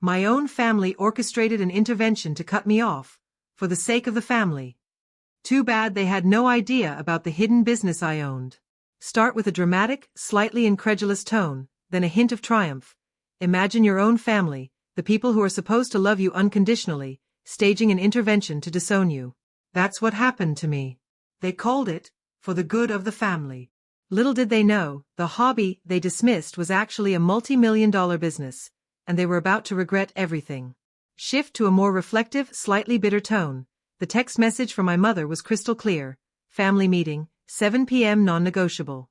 My own family orchestrated an intervention to cut me off, for the sake of the family. Too bad they had no idea about the hidden business I owned. Start with a dramatic, slightly incredulous tone, then a hint of triumph. Imagine your own family, the people who are supposed to love you unconditionally, staging an intervention to disown you. That's what happened to me. They called it, for the good of the family. Little did they know, the hobby they dismissed was actually a multi-million-dollar business, and they were about to regret everything. Shift to a more reflective, slightly bitter tone. The text message from my mother was crystal clear. Family meeting, 7 p.m. non-negotiable.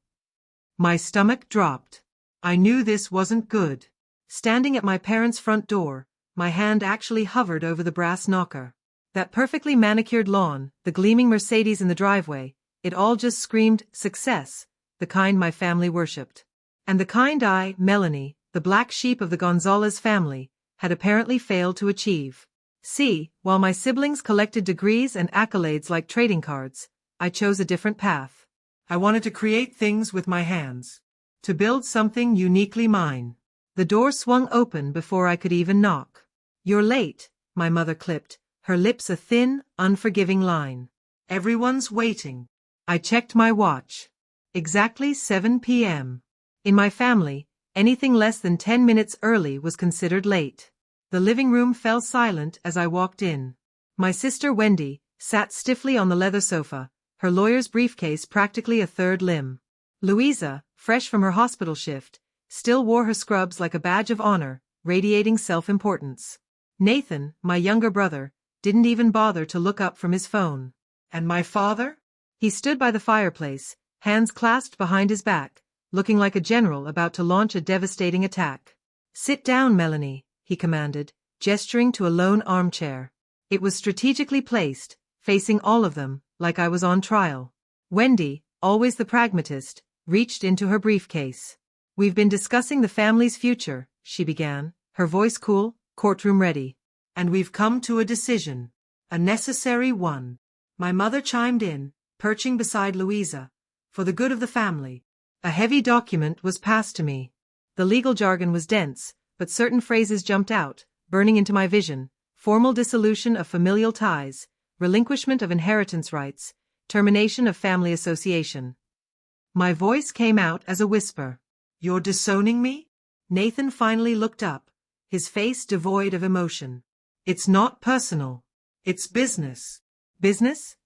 My stomach dropped. I knew this wasn't good. Standing at my parents' front door, my hand actually hovered over the brass knocker. That perfectly manicured lawn, the gleaming Mercedes in the driveway, it all just screamed success, the kind my family worshipped. And the kind I, Melanie, the black sheep of the Gonzalez family, had apparently failed to achieve. See, while my siblings collected degrees and accolades like trading cards, I chose a different path. I wanted to create things with my hands. To build something uniquely mine. The door swung open before I could even knock. You're late, my mother clipped, her lips a thin, unforgiving line. Everyone's waiting. I checked my watch. Exactly 7 p.m. In my family, anything less than 10 minutes early was considered late. The living room fell silent as I walked in. My sister Wendy sat stiffly on the leather sofa, her lawyer's briefcase practically a third limb. Louisa, fresh from her hospital shift, still wore her scrubs like a badge of honor, radiating self-importance. Nathan, my younger brother, didn't even bother to look up from his phone. And my father? He stood by the fireplace, hands clasped behind his back, looking like a general about to launch a devastating attack. Sit down, Melanie, he commanded, gesturing to a lone armchair. It was strategically placed, facing all of them, like I was on trial. Wendy, always the pragmatist, reached into her briefcase. We've been discussing the family's future, she began, her voice cool, courtroom ready. And we've come to a decision. A necessary one. My mother chimed in, perching beside Louisa. For the good of the family. A heavy document was passed to me. The legal jargon was dense, but certain phrases jumped out, burning into my vision. Formal dissolution of familial ties, relinquishment of inheritance rights, termination of family association. My voice came out as a whisper. You're disowning me? Nathan finally looked up, his face devoid of emotion. It's not personal. It's business. Business?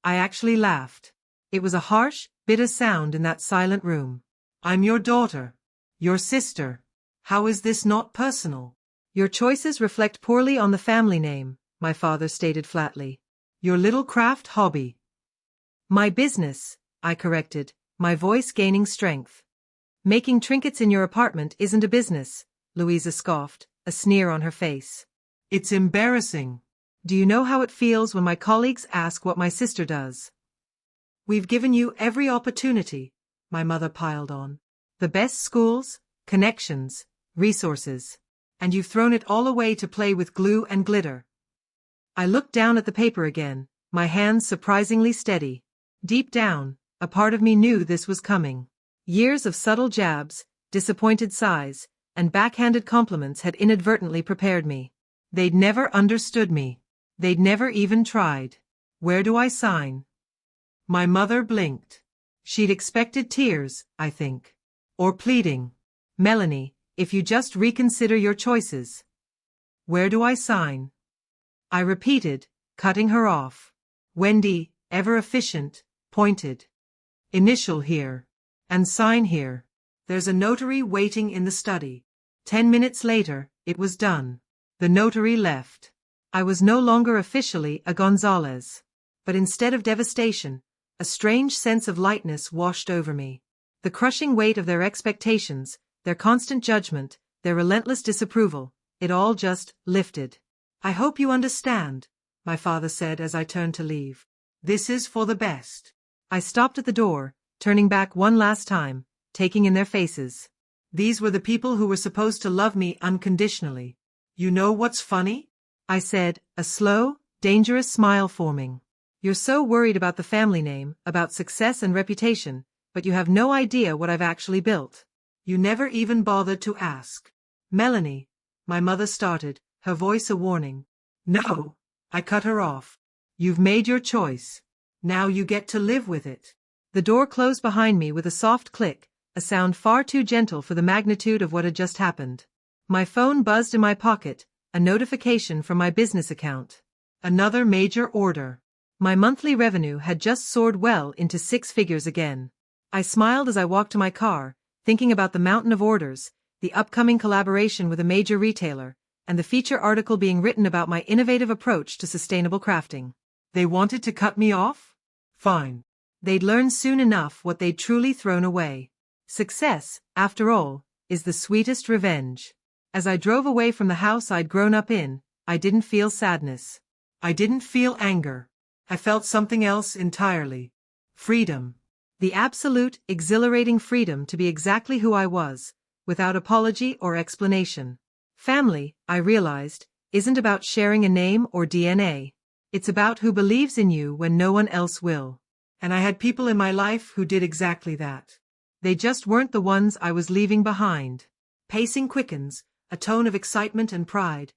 I actually laughed. It was a harsh, bitter sound in that silent room. I'm your daughter. Your sister. How is this not personal? Your choices reflect poorly on the family name, my father stated flatly. Your little craft hobby. My business, I corrected, my voice gaining strength. Making trinkets in your apartment isn't a business, Louisa scoffed, a sneer on her face. It's embarrassing. Do you know how it feels when my colleagues ask what my sister does? We've given you every opportunity, my mother piled on. The best schools, connections, resources. And you've thrown it all away to play with glue and glitter. I looked down at the paper again, my hands surprisingly steady. Deep down, a part of me knew this was coming. Years of subtle jabs, disappointed sighs, and backhanded compliments had inadvertently prepared me. They'd never understood me. They'd never even tried. Where do I sign? My mother blinked. She'd expected tears, I think. Or pleading. Melanie, if you just reconsider your choices. Where do I sign? I repeated, cutting her off. Wendy, ever efficient, pointed. Initial here. And sign here. There's a notary waiting in the study. 10 minutes later, it was done. The notary left. I was no longer officially a Gonzalez. But instead of devastation, a strange sense of lightness washed over me. The crushing weight of their expectations, their constant judgment, their relentless disapproval, it all just lifted. I hope you understand, my father said as I turned to leave. This is for the best. I stopped at the door, turning back one last time, taking in their faces. These were the people who were supposed to love me unconditionally. You know what's funny? I said, a slow, dangerous smile forming. You're so worried about the family name, about success and reputation, but you have no idea what I've actually built. You never even bothered to ask. Melanie, My mother started, her voice a warning. No, I cut her off. You've made your choice. Now you get to live with it. The door closed behind me with a soft click, a sound far too gentle for the magnitude of what had just happened. My phone buzzed in my pocket, a notification from my business account. Another major order. My monthly revenue had just soared well into 6 figures again. I smiled as I walked to my car, thinking about the mountain of orders, the upcoming collaboration with a major retailer, and the feature article being written about my innovative approach to sustainable crafting. They wanted to cut me off? Fine. They'd learn soon enough what they'd truly thrown away. Success, after all, is the sweetest revenge. As I drove away from the house I'd grown up in, I didn't feel sadness. I didn't feel anger. I felt something else entirely. Freedom. The absolute, exhilarating freedom to be exactly who I was, without apology or explanation. Family, I realized, isn't about sharing a name or DNA. It's about who believes in you when no one else will. And I had people in my life who did exactly that. They just weren't the ones I was leaving behind. Pacing quickens, a tone of excitement and pride.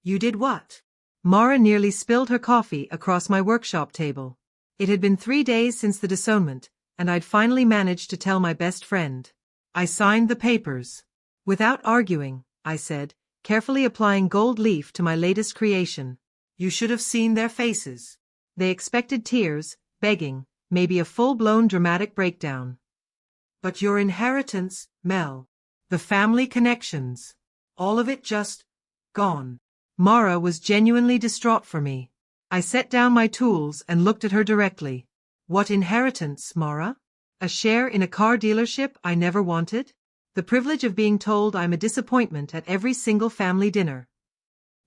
You did what? Mara nearly spilled her coffee across my workshop table. It had been 3 days since the disownment, and I'd finally managed to tell my best friend. I signed the papers. Without arguing, I said, carefully applying gold leaf to my latest creation. You should have seen their faces. They expected tears, begging, maybe a full-blown dramatic breakdown. But your inheritance, Mel. The family connections. All of it just gone. Mara was genuinely distraught for me. I set down my tools and looked at her directly. What inheritance, Mara? A share in a car dealership I never wanted? The privilege of being told I'm a disappointment at every single family dinner.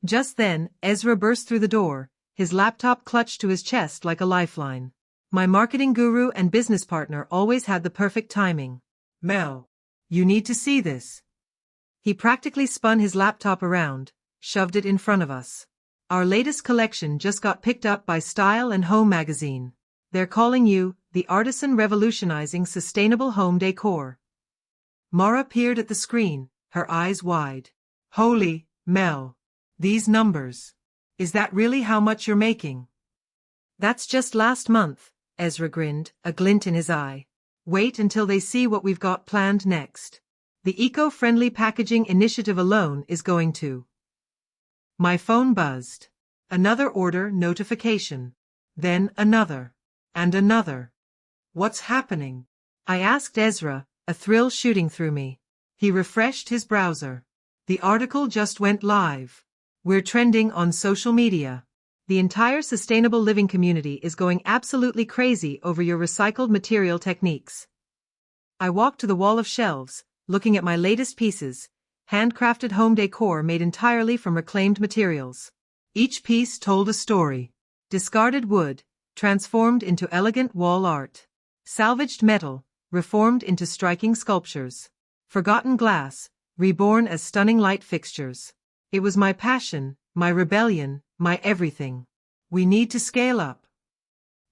Just then, Ezra burst through the door, his laptop clutched to his chest like a lifeline. My marketing guru and business partner always had the perfect timing. Mel, you need to see this. He practically spun his laptop around, shoved it in front of us. Our latest collection just got picked up by Style and Home magazine. They're calling you the artisan revolutionizing sustainable home decor. Mara peered at the screen, her eyes wide. Holy, Mel. These numbers. Is that really how much you're making? That's just last month, Ezra grinned, a glint in his eye. Wait until they see what we've got planned next. The eco-friendly packaging initiative alone is going to. My phone buzzed. Another order notification. Then another. And another. What's happening? I asked Ezra, a thrill shooting through me. He refreshed his browser. The article just went live. We're trending on social media. The entire sustainable living community is going absolutely crazy over your recycled material techniques. I walked to the wall of shelves, looking at my latest pieces, handcrafted home decor made entirely from reclaimed materials. Each piece told a story. Discarded wood, transformed into elegant wall art. Salvaged metal, reformed into striking sculptures. Forgotten glass, reborn as stunning light fixtures. It was my passion, my rebellion, my everything. We need to scale up.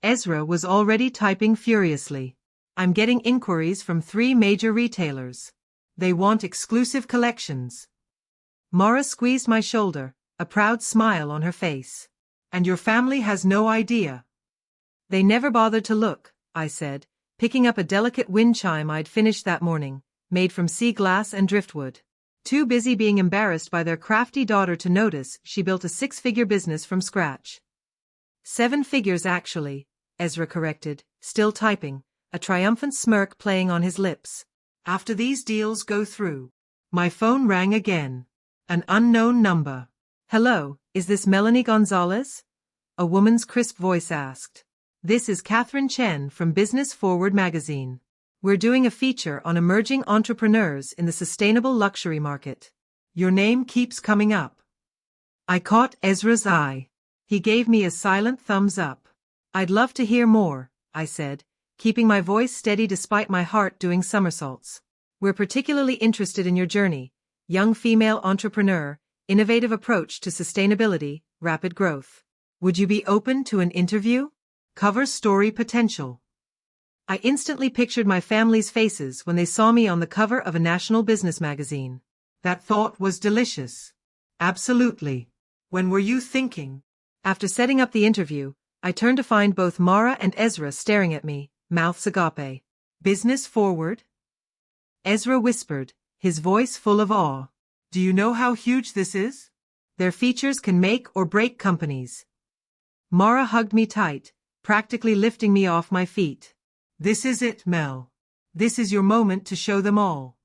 Ezra was already typing furiously. I'm getting inquiries from 3 major retailers. They want exclusive collections. Mara squeezed my shoulder, a proud smile on her face. And your family has no idea. They never bothered to look, I said, picking up a delicate wind chime I'd finished that morning, made from sea glass and driftwood. Too busy being embarrassed by their crafty daughter to notice she built a 6-figure business from scratch. 7 figures actually, Ezra corrected, still typing, a triumphant smirk playing on his lips. After these deals go through. My phone rang again. An unknown number. Hello, is this Melanie Gonzalez? A woman's crisp voice asked. This is Catherine Chen from Business Forward magazine. We're doing a feature on emerging entrepreneurs in the sustainable luxury market. Your name keeps coming up. I caught Ezra's eye. He gave me a silent thumbs up. I'd love to hear more, I said, keeping my voice steady despite my heart doing somersaults. We're particularly interested in your journey, young female entrepreneur, innovative approach to sustainability, rapid growth. Would you be open to an interview? Cover story potential. I instantly pictured my family's faces when they saw me on the cover of a national business magazine. That thought was delicious. Absolutely. When were you thinking? After setting up the interview, I turned to find both Mara and Ezra staring at me, mouths agape. Business forward? Ezra whispered, his voice full of awe. Do you know how huge this is? Their features can make or break companies. Mara hugged me tight, practically lifting me off my feet. This is it, Mel. This is your moment to show them all.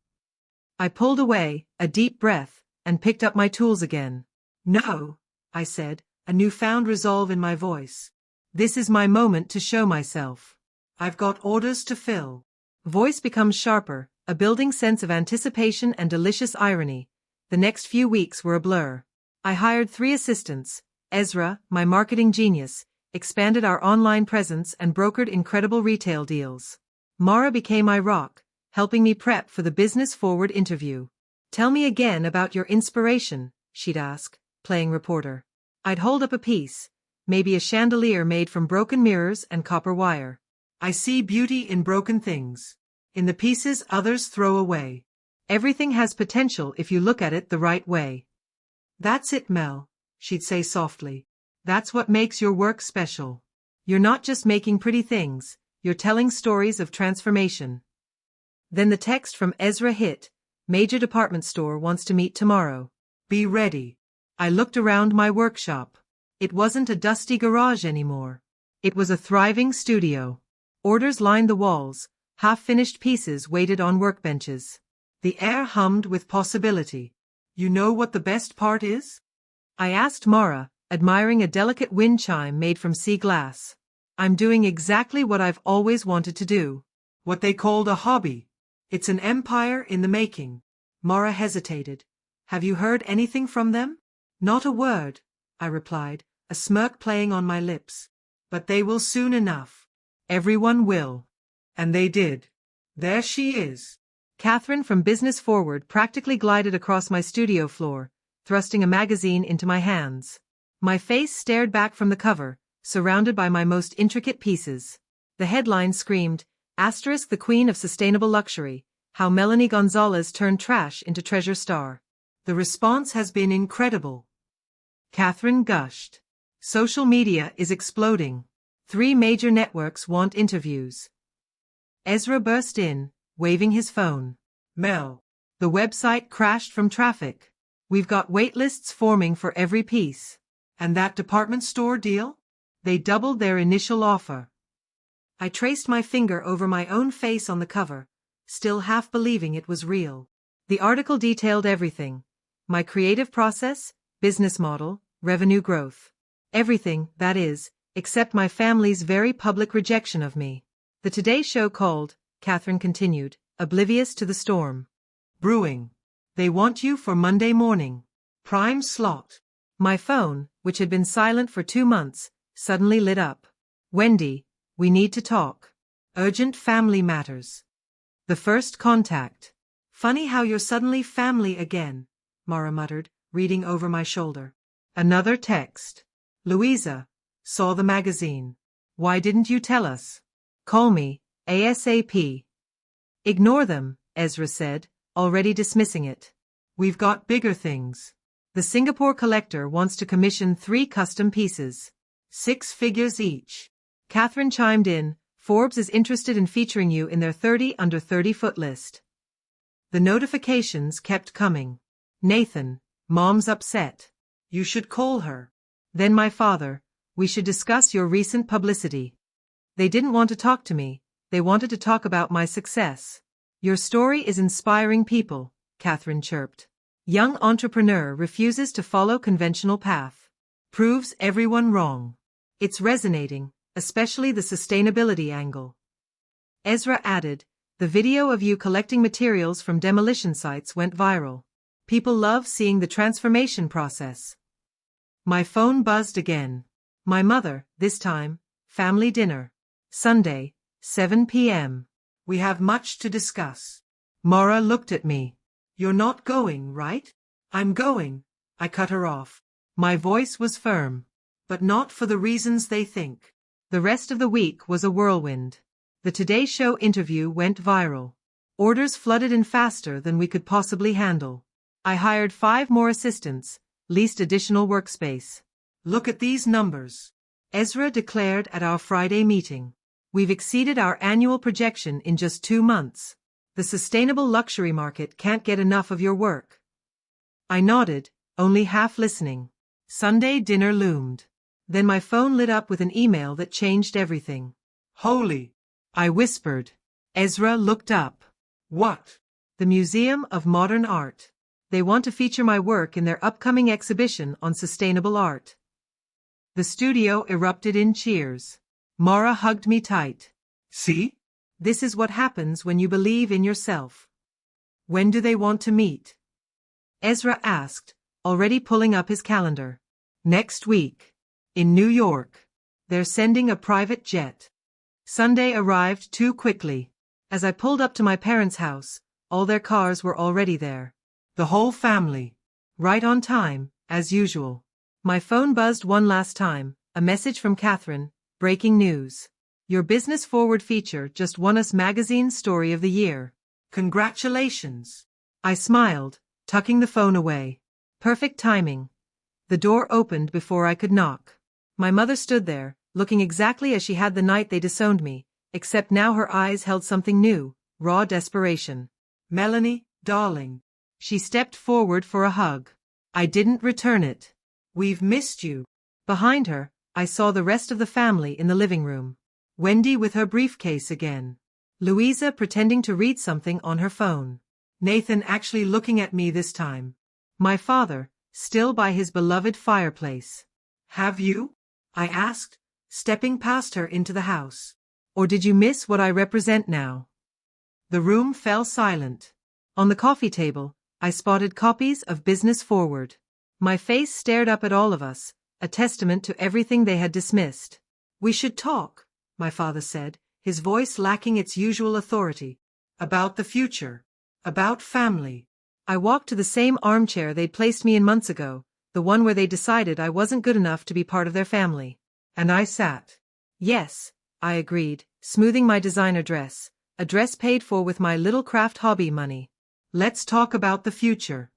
I pulled away, a deep breath, and picked up my tools again. No, I said, a newfound resolve in my voice. This is my moment to show myself. I've got orders to fill. Voice becomes sharper, a building sense of anticipation and delicious irony. The next few weeks were a blur. I hired 3 assistants. Ezra, my marketing genius, expanded our online presence and brokered incredible retail deals. Mara became my rock, helping me prep for the business-forward interview. Tell me again about your inspiration, she'd ask, playing reporter. I'd hold up a piece, maybe a chandelier made from broken mirrors and copper wire. I see beauty in broken things. In the pieces others throw away. Everything has potential if you look at it the right way. That's it, Mel, she'd say softly. That's what makes your work special. You're not just making pretty things, you're telling stories of transformation. Then the text from Ezra hit. Major department store wants to meet tomorrow. Be ready. I looked around my workshop. It wasn't a dusty garage anymore. It was a thriving studio. Orders lined the walls, half-finished pieces waited on workbenches. The air hummed with possibility. You know what the best part is? I asked Mara, admiring a delicate wind chime made from sea glass. I'm doing exactly what I've always wanted to do. What they called a hobby. It's an empire in the making. Mara hesitated. Have you heard anything from them? Not a word, I replied, a smirk playing on my lips. But they will soon enough. Everyone will. And they did. There she is. Catherine from Business Forward practically glided across my studio floor, thrusting a magazine into my hands. My face stared back from the cover, surrounded by my most intricate pieces. The headline screamed, Asterisk the Queen of Sustainable Luxury, How Melanie Gonzalez Turned Trash into Treasure Star. The response has been incredible. Catherine gushed. Social media is exploding. 3 major networks want interviews. Ezra burst in, waving his phone. Mel. The website crashed from traffic. We've got waitlists forming for every piece. And that department store deal? They doubled their initial offer. I traced my finger over my own face on the cover, still half believing it was real. The article detailed everything. My creative process, business model, revenue growth. Everything, that is, except my family's very public rejection of me. The Today Show called, Catherine continued, oblivious to the storm. Brewing. They want you for Monday morning. Prime slot. My phone, which had been silent for 2 months, suddenly lit up. Wendy, we need to talk. Urgent family matters. The first contact. Funny how you're suddenly family again, Mara muttered, reading over my shoulder. Another text. Louisa, saw the magazine. Why didn't you tell us? Call me, ASAP. Ignore them, Ezra said, already dismissing it. We've got bigger things. The Singapore collector wants to commission 3 custom pieces. 6 figures each. Catherine chimed in, Forbes is interested in featuring you in their 30 under 30-foot list. The notifications kept coming. Nathan, Mom's upset. You should call her. Then my father, we should discuss your recent publicity. They didn't want to talk to me, they wanted to talk about my success. Your story is inspiring people, Catherine chirped. Young entrepreneur refuses to follow conventional path. Proves everyone wrong. It's resonating, especially the sustainability angle. Ezra added, the video of you collecting materials from demolition sites went viral. People love seeing the transformation process. My phone buzzed again. My mother, this time, family dinner. Sunday, 7 p.m. We have much to discuss. Mara looked at me. You're not going, right? I'm going, I cut her off. My voice was firm. But not for the reasons they think. The rest of the week was a whirlwind. The Today Show interview went viral. Orders flooded in faster than we could possibly handle. I hired 5 more assistants, leased additional workspace. Look at these numbers, Ezra declared at our Friday meeting. We've exceeded our annual projection in just 2 months. The sustainable luxury market can't get enough of your work. I nodded, only half listening. Sunday dinner loomed. Then my phone lit up with an email that changed everything. Holy! I whispered. Ezra looked up. What? The Museum of Modern Art. They want to feature my work in their upcoming exhibition on sustainable art. The studio erupted in cheers. Mara hugged me tight. See? This is what happens when you believe in yourself. When do they want to meet? Ezra asked, already pulling up his calendar. Next week. In New York. They're sending a private jet. Sunday arrived too quickly. As I pulled up to my parents' house, all their cars were already there. The whole family. Right on time, as usual. My phone buzzed one last time, a message from Catherine, breaking news. Your Business Forward feature just won us Magazine's Story of the Year. Congratulations. I smiled, tucking the phone away. Perfect timing. The door opened before I could knock. My mother stood there, looking exactly as she had the night they disowned me, except now her eyes held something new, raw desperation. Melanie, darling. She stepped forward for a hug. I didn't return it. We've missed you. Behind her, I saw the rest of the family in the living room. Wendy with her briefcase again. Louisa pretending to read something on her phone. Nathan actually looking at me this time. My father, still by his beloved fireplace. Have you? I asked, stepping past her into the house. Or did you miss what I represent now? The room fell silent. On the coffee table, I spotted copies of Business Forward. My face stared up at all of us, a testament to everything they had dismissed. We should talk, my father said, his voice lacking its usual authority. About the future. About family. I walked to the same armchair they'd placed me in months ago, the one where they decided I wasn't good enough to be part of their family. And I sat. Yes, I agreed, smoothing my designer dress, a dress paid for with my little craft hobby money. Let's talk about the future.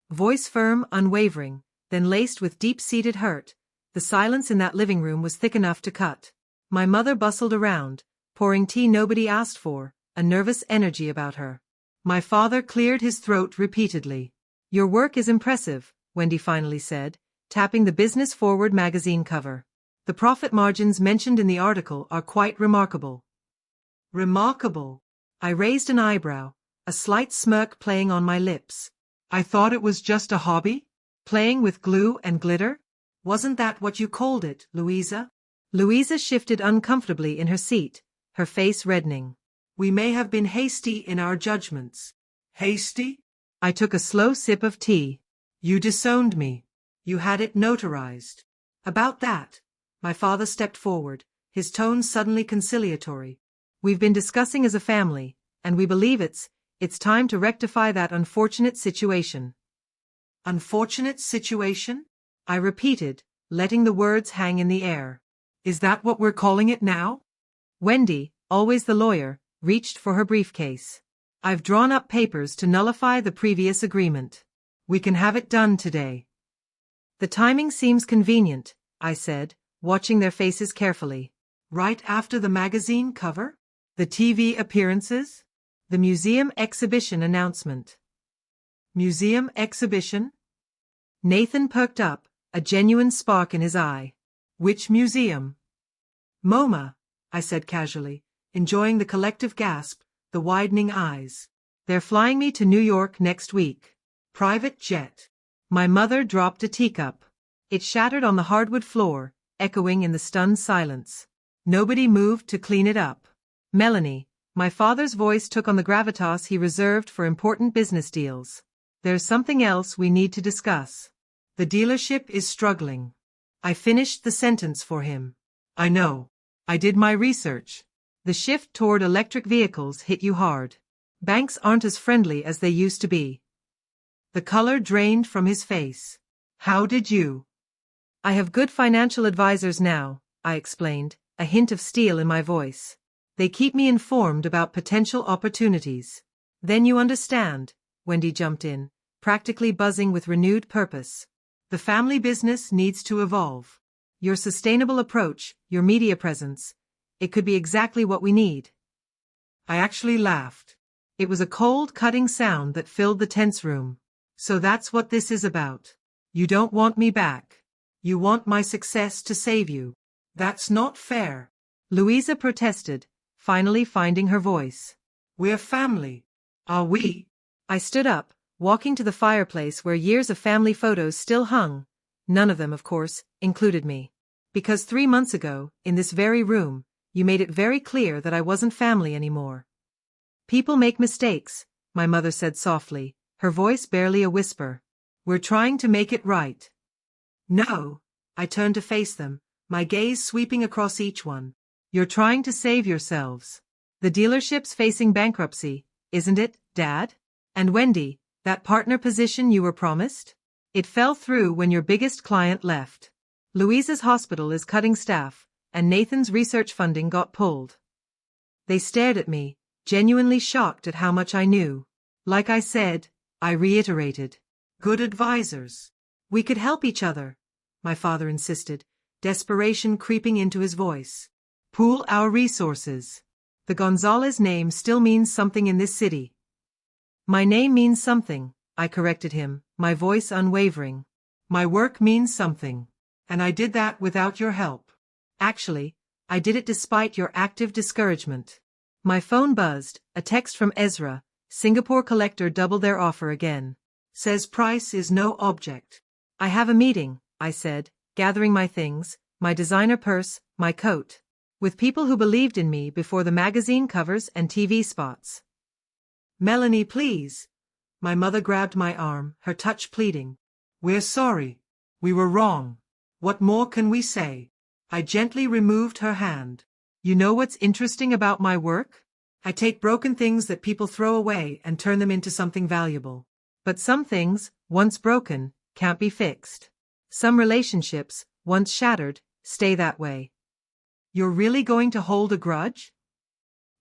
Voice firm, unwavering, then laced with deep-seated hurt, the silence in that living room was thick enough to cut. My mother bustled around, pouring tea nobody asked for, a nervous energy about her. My father cleared his throat repeatedly. Your work is impressive, Wendy finally said, tapping the Business Forward magazine cover. The profit margins mentioned in the article are quite remarkable. Remarkable? I raised an eyebrow, a slight smirk playing on my lips. I thought it was just a hobby? Playing with glue and glitter? Wasn't that what you called it, Louisa? Louisa shifted uncomfortably in her seat, her face reddening. We may have been hasty in our judgments. Hasty? I took a slow sip of tea. You disowned me. You had it notarized. About that, my father stepped forward, his tone suddenly conciliatory. We've been discussing as a family, and we believe it's time to rectify that unfortunate situation. Unfortunate situation? I repeated, letting the words hang in the air. Is that what we're calling it now? Wendy, always the lawyer, reached for her briefcase. I've drawn up papers to nullify the previous agreement. We can have it done today. The timing seems convenient, I said, watching their faces carefully. Right after the magazine cover? The TV appearances? The museum exhibition announcement. Museum exhibition? Nathan perked up, a genuine spark in his eye. Which museum? MoMA, I said casually, enjoying the collective gasp, the widening eyes. They're flying me to New York next week. Private jet. My mother dropped a teacup. It shattered on the hardwood floor, echoing in the stunned silence. Nobody moved to clean it up. Melanie, my father's voice took on the gravitas he reserved for important business deals. There's something else we need to discuss. The dealership is struggling. I finished the sentence for him. I know. I did my research. The shift toward electric vehicles hit you hard. Banks aren't as friendly as they used to be. The color drained from his face. How did you? I have good financial advisors now, I explained, a hint of steel in my voice. They keep me informed about potential opportunities. Then you understand, Wendy jumped in, practically buzzing with renewed purpose. The family business needs to evolve. Your sustainable approach, your media presence, it could be exactly what we need. I actually laughed. It was a cold, cutting sound that filled the tense room. So that's what this is about. You don't want me back. You want my success to save you. That's not fair. Louisa protested, finally finding her voice. We're family. Are we? I stood up, walking to the fireplace where years of family photos still hung. None of them, of course, included me. Because 3 months ago, in this very room, you made it very clear that I wasn't family anymore. People make mistakes, my mother said softly, her voice barely a whisper. We're trying to make it right. No. I turned to face them, my gaze sweeping across each one. You're trying to save yourselves. The dealership's facing bankruptcy, isn't it, Dad? And Wendy, that partner position you were promised? It fell through when your biggest client left. Louisa's hospital is cutting staff, and Nathan's research funding got pulled. They stared at me, genuinely shocked at how much I knew. Like I said, I reiterated. Good advisors. We could help each other, my father insisted, desperation creeping into his voice. Pool our resources. The Gonzalez name still means something in this city. My name means something, I corrected him, my voice unwavering. My work means something. And I did that without your help. Actually, I did it despite your active discouragement. My phone buzzed, a text from Ezra, Singapore collector doubled their offer again. Says price is no object. I have a meeting, I said, gathering my things, my designer purse, my coat. With people who believed in me before the magazine covers and TV spots. Melanie, please. My mother grabbed my arm, her touch pleading. We're sorry. We were wrong. What more can we say? I gently removed her hand. You know what's interesting about my work? I take broken things that people throw away and turn them into something valuable. But some things, once broken, can't be fixed. Some relationships, once shattered, stay that way. You're really going to hold a grudge?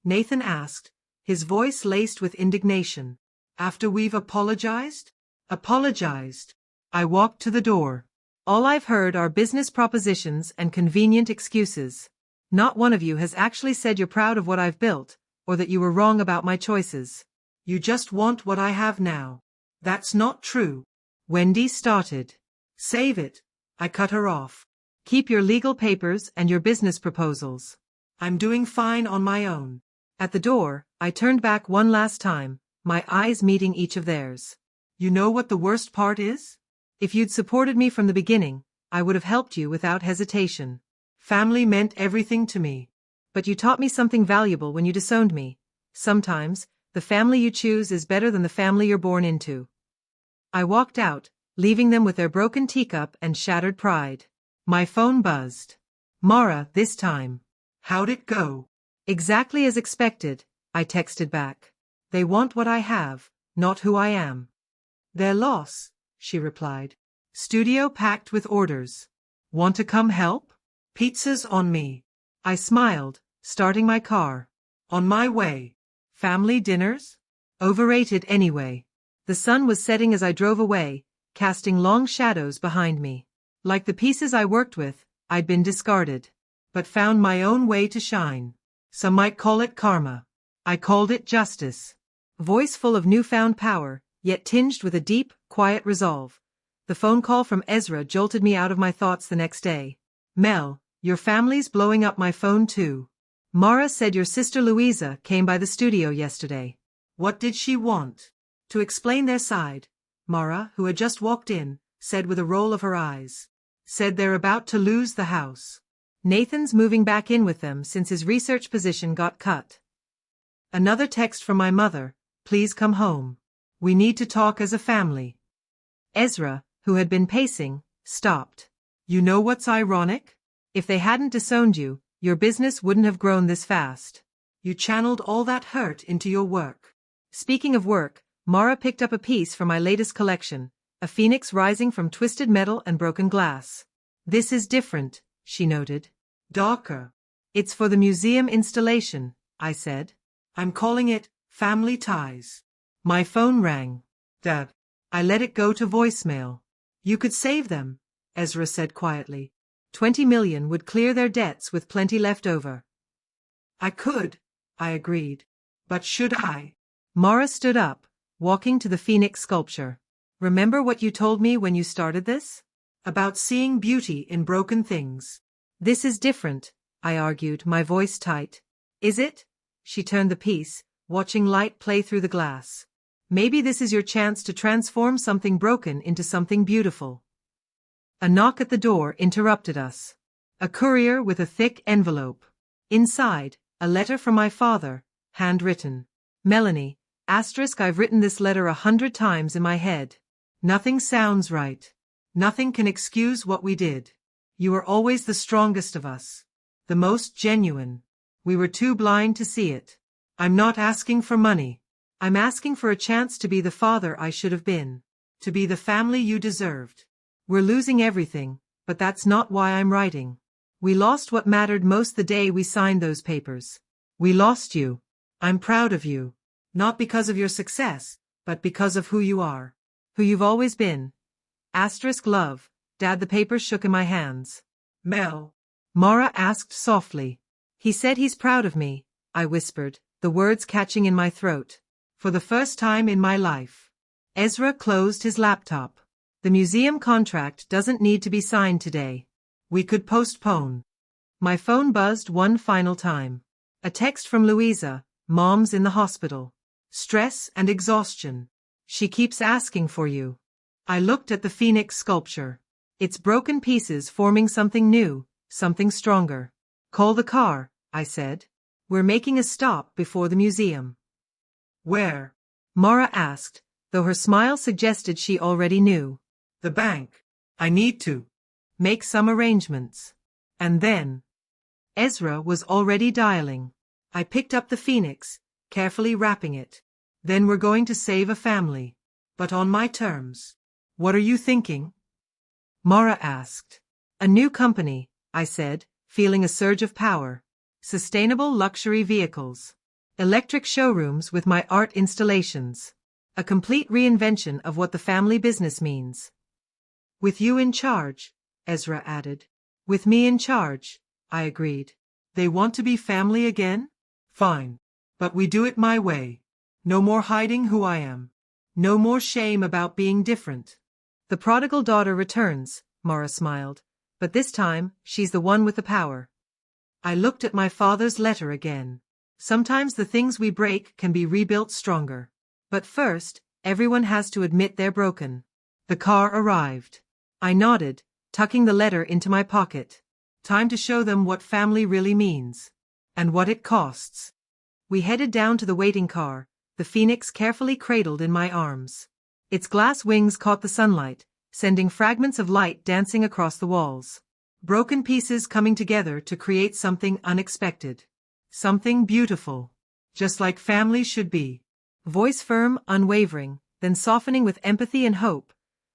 Nathan asked, his voice laced with indignation. After we've apologized? Apologized. I walked to the door. All I've heard are business propositions and convenient excuses. Not one of you has actually said you're proud of what I've built, or that you were wrong about my choices. You just want what I have now. That's not true. Wendy started. Save it. I cut her off. Keep your legal papers and your business proposals. I'm doing fine on my own. At the door, I turned back one last time, my eyes meeting each of theirs. You know what the worst part is? If you'd supported me from the beginning, I would have helped you without hesitation. Family meant everything to me. But you taught me something valuable when you disowned me. Sometimes, the family you choose is better than the family you're born into. I walked out, leaving them with their broken teacup and shattered pride. My phone buzzed. Mara, this time. How'd it go? Exactly as expected, I texted back. They want what I have, not who I am. Their loss, she replied. Studio packed with orders. Want to come help? Pizza's on me. I smiled, starting my car. On my way. Family dinners? Overrated anyway. The sun was setting as I drove away, casting long shadows behind me. Like the pieces I worked with, I'd been discarded. But found my own way to shine. Some might call it karma. I called it justice. Voice full of newfound power, yet tinged with a deep, quiet resolve. The phone call from Ezra jolted me out of my thoughts the next day. Mel, your family's blowing up my phone too. Mara said your sister Louisa came by the studio yesterday. What did she want? To explain their side, Mara, who had just walked in, said with a roll of her eyes. Said they're about to lose the house. Nathan's moving back in with them since his research position got cut. Another text from my mother, please come home. We need to talk as a family. Ezra, who had been pacing, stopped. You know what's ironic? If they hadn't disowned you, your business wouldn't have grown this fast. You channeled all that hurt into your work. Speaking of work, Mara picked up a piece from my latest collection, a phoenix rising from twisted metal and broken glass. This is different, she noted. Darker. It's for the museum installation, I said. I'm calling it Family Ties. My phone rang. Dad. I let it go to voicemail. You could save them, Ezra said quietly. 20 million would clear their debts with plenty left over. I could, I agreed. But should I? Mara stood up, walking to the phoenix sculpture. Remember what you told me when you started this? About seeing beauty in broken things. This is different, I argued, my voice tight. Is it? She turned the piece, watching light play through the glass. Maybe this is your chance to transform something broken into something beautiful. A knock at the door interrupted us. A courier with a thick envelope. Inside, a letter from my father, handwritten. Melanie, I've written this letter 100 times in my head. Nothing sounds right. Nothing can excuse what we did. You were always the strongest of us. The most genuine. We were too blind to see it. I'm not asking for money. I'm asking for a chance to be the father I should have been. To be the family you deserved. We're losing everything, but that's not why I'm writing. We lost what mattered most the day we signed those papers. We lost you. I'm proud of you. Not because of your success, but because of who you are. Who you've always been. Love. Dad, the papers shook in my hands. Mel. Mara asked softly. He said he's proud of me, I whispered, the words catching in my throat. For the first time in my life. Ezra closed his laptop. The museum contract doesn't need to be signed today. We could postpone. My phone buzzed one final time. A text from Louisa, Mom's in the hospital. Stress and exhaustion. She keeps asking for you. I looked at the phoenix sculpture. Its broken pieces forming something new, something stronger. Call the car, I said. We're making a stop before the museum. Where? Mara asked, though her smile suggested she already knew. The bank. I need to make some arrangements. And then Ezra was already dialing. I picked up the phoenix, carefully wrapping it. Then we're going to save a family. But on my terms. What are you thinking? Mara asked. A new company, I said, feeling a surge of power. Sustainable luxury vehicles. Electric showrooms with my art installations. A complete reinvention of what the family business means. With you in charge, Ezra added. With me in charge, I agreed. They want to be family again? Fine. But we do it my way. No more hiding who I am. No more shame about being different. The prodigal daughter returns, Mara smiled. But this time, she's the one with the power. I looked at my father's letter again. Sometimes the things we break can be rebuilt stronger. But first, everyone has to admit they're broken. The car arrived. I nodded, tucking the letter into my pocket. Time to show them what family really means. And what it costs. We headed down to the waiting car, the phoenix carefully cradled in my arms. Its glass wings caught the sunlight, sending fragments of light dancing across the walls. Broken pieces coming together to create something unexpected. Something beautiful. Just like family should be. Voice firm, unwavering, then softening with empathy and hope.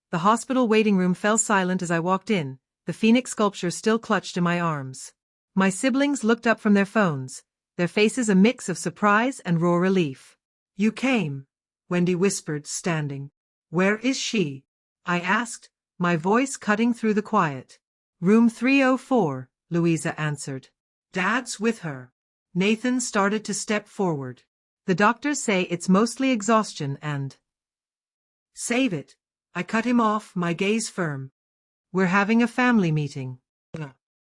The hospital waiting room fell silent as I walked in, the phoenix sculpture still clutched in my arms. My siblings looked up from their phones, their faces a mix of surprise and raw relief. You came, Wendy whispered, standing. Where is she? I asked, my voice cutting through the quiet. Room 304, Louisa answered. Dad's with her. Nathan started to step forward. The doctors say it's mostly exhaustion and... Save it. I cut him off, my gaze firm. We're having a family meeting.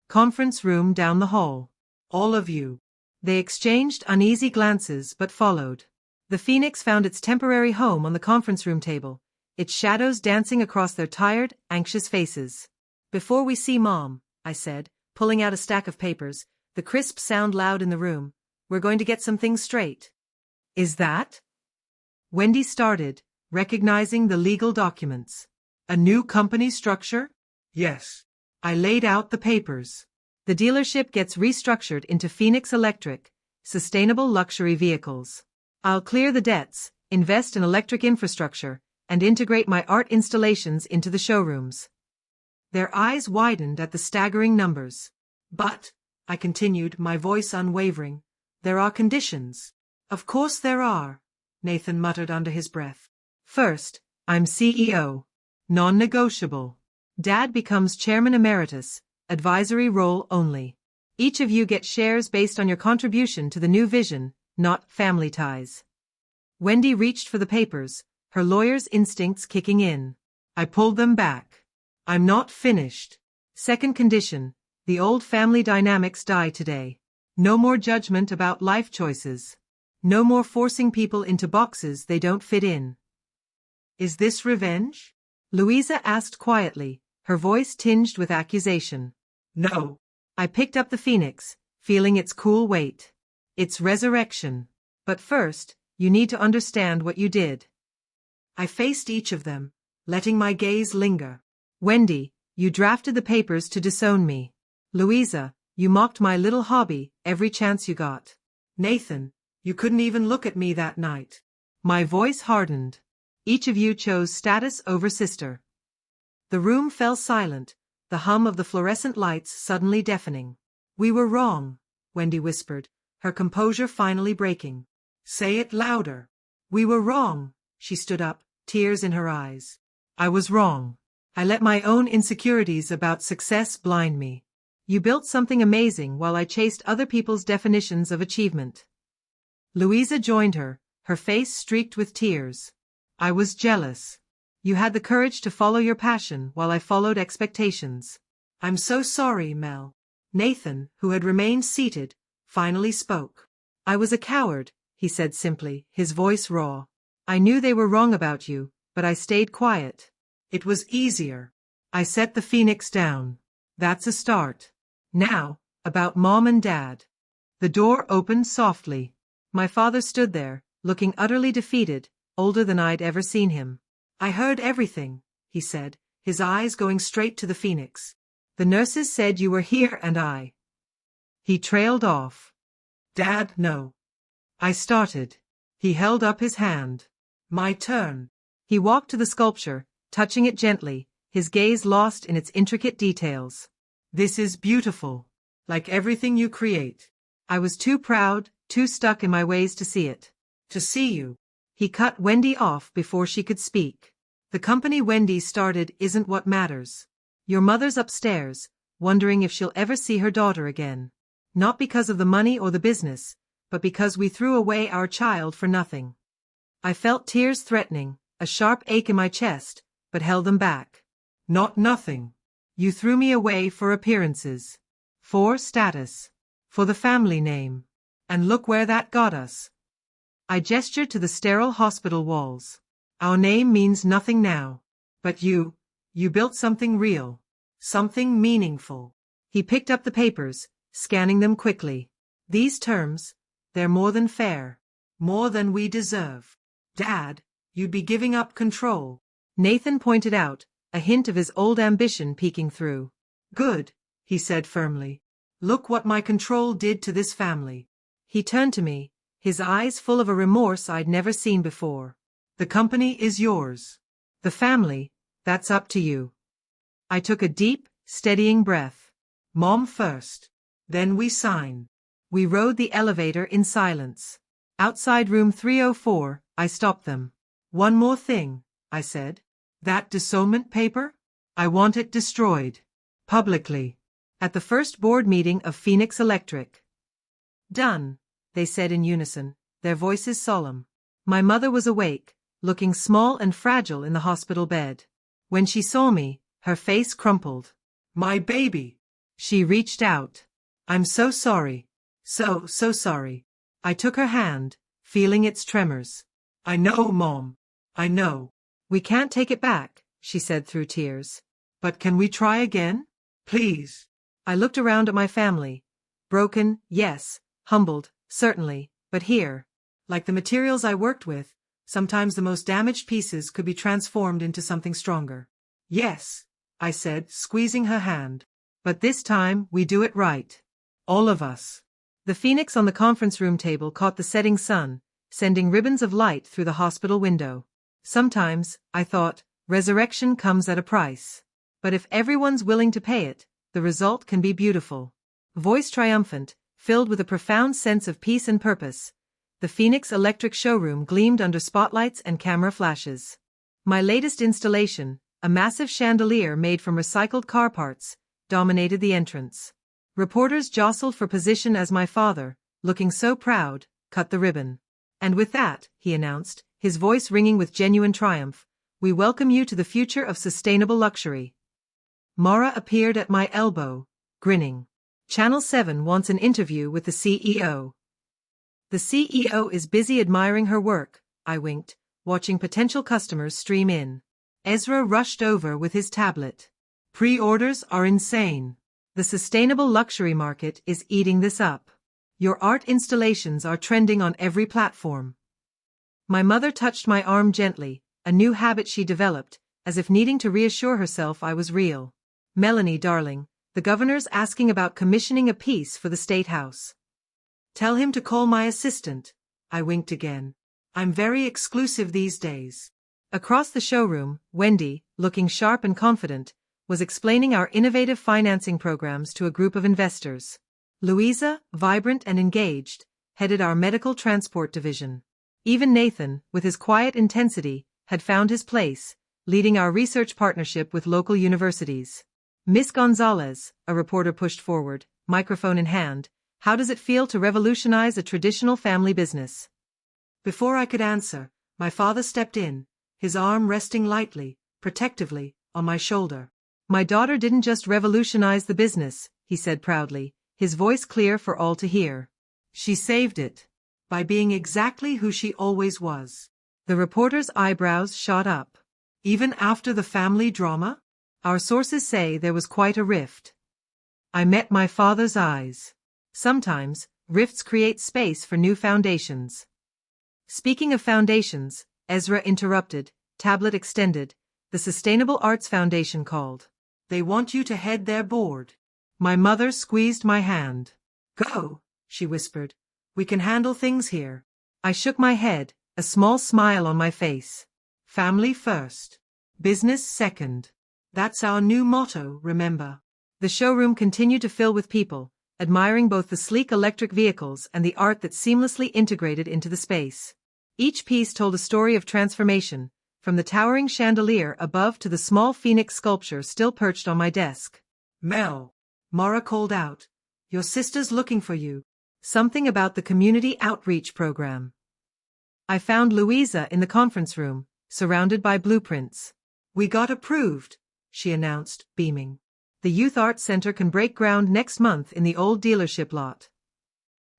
Conference room down the hall. All of you. They exchanged uneasy glances but followed. The phoenix found its temporary home on the conference room table, its shadows dancing across their tired, anxious faces. Before we see Mom, I said, pulling out a stack of papers, the crisp sound loud in the room, we're going to get some things straight. Is that? Wendy started, recognizing the legal documents. A new company structure? Yes. I laid out the papers. The dealership gets restructured into Phoenix Electric, sustainable luxury vehicles. I'll clear the debts, invest in electric infrastructure, and integrate my art installations into the showrooms. Their eyes widened at the staggering numbers. But, I continued, my voice unwavering, there are conditions. Of course there are, Nathan muttered under his breath. First, I'm CEO. Non-negotiable. Dad becomes chairman emeritus, advisory role only. Each of you gets shares based on your contribution to the new vision, not family ties. Wendy reached for the papers, her lawyer's instincts kicking in. I pulled them back. I'm not finished. Second condition, the old family dynamics die today. No more judgment about life choices. No more forcing people into boxes they don't fit in. Is this revenge? Louisa asked quietly, her voice tinged with accusation. No. I picked up the phoenix, feeling its cool weight. It's resurrection. But first, you need to understand what you did. I faced each of them, letting my gaze linger. Wendy, you drafted the papers to disown me. Louisa, you mocked my little hobby every chance you got. Nathan, you couldn't even look at me that night. My voice hardened. Each of you chose status over sister. The room fell silent, the hum of the fluorescent lights suddenly deafening. We were wrong, Wendy whispered, her composure finally breaking. Say it louder. We were wrong. She stood up, tears in her eyes. I was wrong. I let my own insecurities about success blind me. You built something amazing while I chased other people's definitions of achievement. Louisa joined her, her face streaked with tears. I was jealous. You had the courage to follow your passion while I followed expectations. I'm so sorry, Mel. Nathan, who had remained seated, finally spoke. I was a coward, he said simply, his voice raw. I knew they were wrong about you, but I stayed quiet. It was easier. I set the phoenix down. That's a start. Now, about Mom and Dad. The door opened softly. My father stood there, looking utterly defeated, older than I'd ever seen him. I heard everything, he said, his eyes going straight to the phoenix. The nurses said you were here and I. He trailed off. Dad, no. I started. He held up his hand. My turn. He walked to the sculpture, touching it gently, his gaze lost in its intricate details. This is beautiful. Like everything you create. I was too proud, too stuck in my ways to see it. To see you. He cut Wendy off before she could speak. The company Wendy started isn't what matters. Your mother's upstairs, wondering if she'll ever see her daughter again. Not because of the money or the business, but because we threw away our child for nothing. I felt tears threatening, a sharp ache in my chest, but held them back. Not nothing. You threw me away for appearances. For status. For the family name. And look where that got us. I gestured to the sterile hospital walls. Our name means nothing now. But you built something real. Something meaningful. He picked up the papers, scanning them quickly. These terms, they're more than fair. More than we deserve. Dad, you'd be giving up control. Nathan pointed out, a hint of his old ambition peeking through. Good, he said firmly. Look what my control did to this family. He turned to me, his eyes full of a remorse I'd never seen before. The company is yours. The family, that's up to you. I took a deep, steadying breath. Mom first. Then we sign. We rode the elevator in silence. Outside room 304, I stopped them. One more thing, I said. That disownment paper? I want it destroyed. Publicly. At the first board meeting of Phoenix Electric. Done, they said in unison, their voices solemn. My mother was awake, looking small and fragile in the hospital bed. When she saw me, her face crumpled. My baby. She reached out. I'm so sorry. So sorry. I took her hand, feeling its tremors. I know, Mom. I know. We can't take it back, she said through tears. But can we try again? Please. I looked around at my family. Broken, yes. Humbled, certainly. But here, like the materials I worked with, sometimes the most damaged pieces could be transformed into something stronger. Yes, I said, squeezing her hand. But this time, we do it right. All of us. The phoenix on the conference room table caught the setting sun, sending ribbons of light through the hospital window. Sometimes, I thought, resurrection comes at a price. But if everyone's willing to pay it, the result can be beautiful. Voice triumphant, filled with a profound sense of peace and purpose, the Phoenix Electric showroom gleamed under spotlights and camera flashes. My latest installation, a A massive chandelier made from recycled car parts dominated the entrance. Reporters jostled for position as my father, looking so proud, cut the ribbon. "And with that," he announced, his voice ringing with genuine triumph, "we welcome you to the future of sustainable luxury." Mara appeared at my elbow, grinning. "Channel 7 wants an interview with the CEO." "The CEO is busy admiring her work," I winked, watching potential customers stream in. Ezra rushed over with his tablet. "Pre-orders are insane. The sustainable luxury market is eating this up. Your art installations are trending on every platform." My mother touched my arm gently, a new habit she developed, as if needing to reassure herself I was real. "Melanie, darling, the governor's asking about commissioning a piece for the State House. Tell him to call my assistant." I winked again. "I'm very exclusive these days." Across the showroom, Wendy, looking sharp and confident, was explaining our innovative financing programs to a group of investors. Louisa, vibrant and engaged, headed our medical transport division. Even Nathan, with his quiet intensity, had found his place, leading our research partnership with local universities. "Miss Gonzalez," a reporter pushed forward, microphone in hand, "how does it feel to revolutionize a traditional family business?" Before I could answer, my father stepped in, his arm resting lightly, protectively, on my shoulder. "My daughter didn't just revolutionize the business," he said proudly, his voice clear for all to hear. "She saved it. By being exactly who she always was." The reporter's eyebrows shot up. "Even after the family drama?" "Our sources say there was quite a rift." I met my father's eyes. Sometimes, rifts create space for new foundations. Speaking of foundations, Ezra interrupted, tablet extended, "The Sustainable Arts Foundation called. They want you to head their board." My mother squeezed my hand. "Go," she whispered. "We can handle things here." I shook my head, a small smile on my face. "Family first. Business second. That's our new motto, remember." The showroom continued to fill with people, admiring both the sleek electric vehicles and the art that seamlessly integrated into the space. Each piece told a story of transformation, from the towering chandelier above to the small phoenix sculpture still perched on my desk. "Mel," Mara called out, "your sister's looking for you." Something about the community outreach program. I found Louisa in the conference room, surrounded by blueprints. "We got approved," she announced, beaming. "The Youth Arts Center can break ground next month in the old dealership lot."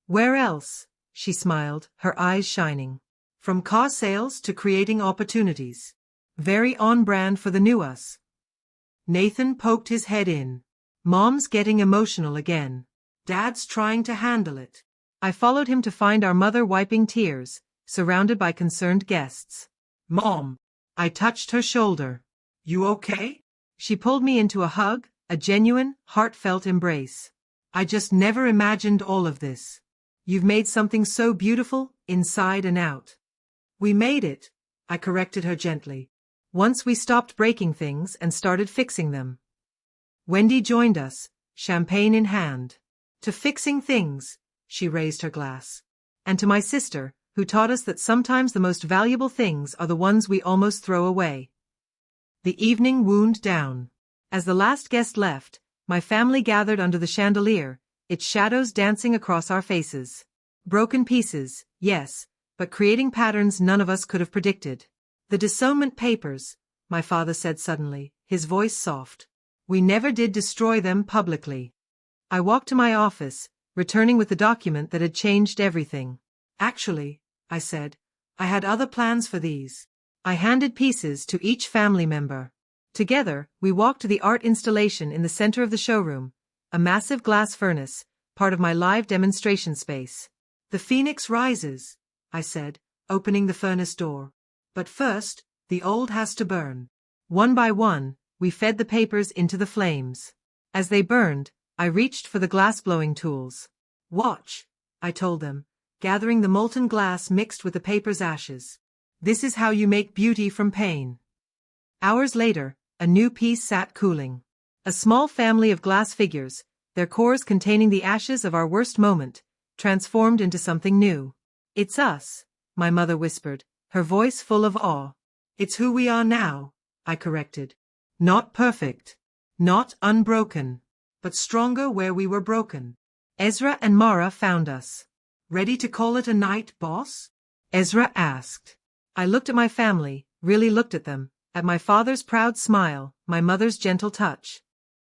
"Where else?" she smiled, her eyes shining. "From car sales to creating opportunities. Very on brand for the new us." Nathan poked his head in. "Mom's getting emotional again. Dad's trying to handle it." I followed him to find our mother wiping tears, surrounded by concerned guests. "Mom." I touched her shoulder. "You okay?" She pulled me into a hug, a genuine, heartfelt embrace. "I just never imagined all of this. You've made something so beautiful, inside and out." "We made it," I corrected her gently. "Once we stopped breaking things and started fixing them." Wendy joined us, champagne in hand. "To fixing things," she raised her glass. "And to my sister, who taught us that sometimes the most valuable things are the ones we almost throw away." The evening wound down. As the last guest left, my family gathered under the chandelier, its shadows dancing across our faces. Broken pieces, yes, but creating patterns none of us could have predicted. "The disownment papers," my father said suddenly, his voice soft. "We never did destroy them publicly." I walked to my office, returning with the document that had changed everything. "Actually," I said, "I had other plans for these." I handed pieces to each family member. Together, we walked to the art installation in the center of the showroom, a massive glass furnace, part of my live demonstration space. "The phoenix rises," I said, opening the furnace door. "But first, the old has to burn." One by one, we fed the papers into the flames. As they burned, I reached for the glass-blowing tools. "Watch," I told them, gathering the molten glass mixed with the paper's ashes. "This is how you make beauty from pain." Hours later, a new piece sat cooling. A small family of glass figures, their cores containing the ashes of our worst moment, transformed into something new. "It's us," my mother whispered, her voice full of awe. "It's who we are now," I corrected. Not perfect. Not unbroken. But stronger where we were broken. Ezra and Mara found us. Ready to call it a night, boss? Ezra asked. I looked at my family, really looked at them, at my father's proud smile, my mother's gentle touch.